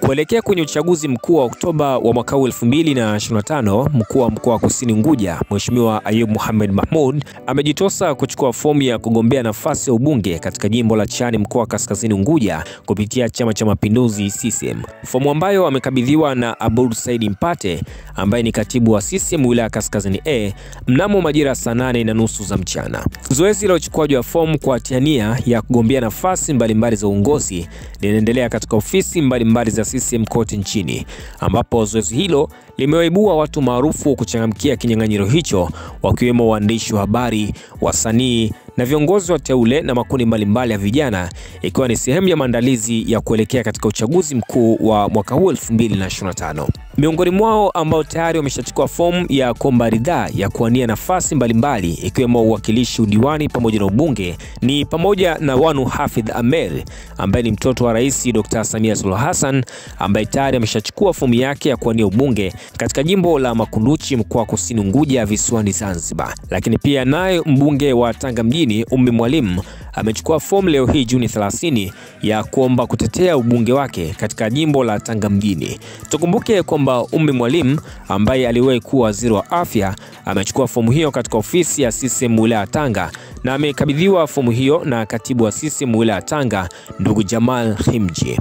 Kuelekea kwenye uchaguzi mkuu wa Oktoba wa mwaka 2025, mkuu wa mkoa wa Kusini Unguja, Mheshimiwa Ayub Mohamed Mahmoud amejitosa kuchukua fomu ya kugombea nafasi ya ubunge katika jimbo la Chani mkoa wa Kaskazini Unguja kupitia Chama cha Mapinduzi CCM. Fomu ambayo amekabidhiwa na Aboud Said Mpate ambaye ni katibu wa CCM wilaya Kaskazini A mnamo majira saa 8:30 za mchana. Zoezi la uchukuaji wa fomu kwa nia ya kugombea nafasi mbalimbali za uongozi linaendelea katika ofisi mbalimbali za CCM kote nchini, ambapo zoezi hilo limewaibua watu maarufu kuchangamkia kinyang'anyiro hicho, wakiwemo waandishi wa habari, wasanii na viongozi wa teule na makundi mbalimbali ya vijana, ikiwa ni sehemu ya maandalizi ya kuelekea katika uchaguzi mkuu wa mwaka 2025. Miongoni mwao ambao tayari wameshachukua fomu ya kuomba ridhaa ya kuwania nafasi mbalimbali ikiwemo uwakilishi, udiwani pamoja na ubunge ni pamoja na Wanu Hafidh Amer ambaye ni mtoto wa Rais Dr. Samia Suluhu Hassan ambaye tayari ameshachukua fomu yake ya kuwania ubunge katika jimbo la Makunduchi mkoa wa Kusini Unguja visiwani Zanzibar. Lakini pia naye mbunge wa Tanga mjini Ummy Mwalimu amechukua fomu leo hii Juni 30 ya kuomba kutetea ubunge wake katika jimbo la Tanga mjini. Tukumbuke kwamba Ummy Mwalimu ambaye aliwahi kuwa waziri wa afya amechukua fomu hiyo katika ofisi ya CCM wilaya Tanga na amekabidhiwa fomu hiyo na katibu wa CCM wilaya Tanga ndugu Jamal Himji.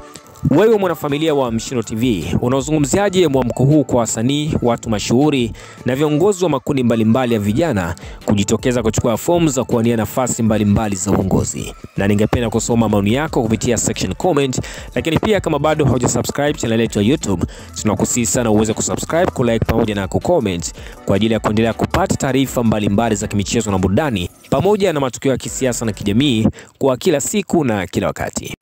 Wewe mwanafamilia wa Mshindo TV, unaozungumziaje mwamko huu kwa wasanii, watu mashuhuri na viongozi wa makundi mbalimbali ya vijana kujitokeza kuchukua fomu za kuwania nafasi mbalimbali za uongozi? Na ningependa kusoma maoni yako kupitia section comment, lakini pia kama bado hujasubscribe channel yetu ya YouTube, tunakusihi sana uweze kusubscribe, kulike pamoja na kucomment kwa ajili ya kuendelea kupata taarifa mbalimbali za kimichezo na burudani pamoja na matukio ya kisiasa na kijamii kwa kila siku na kila wakati.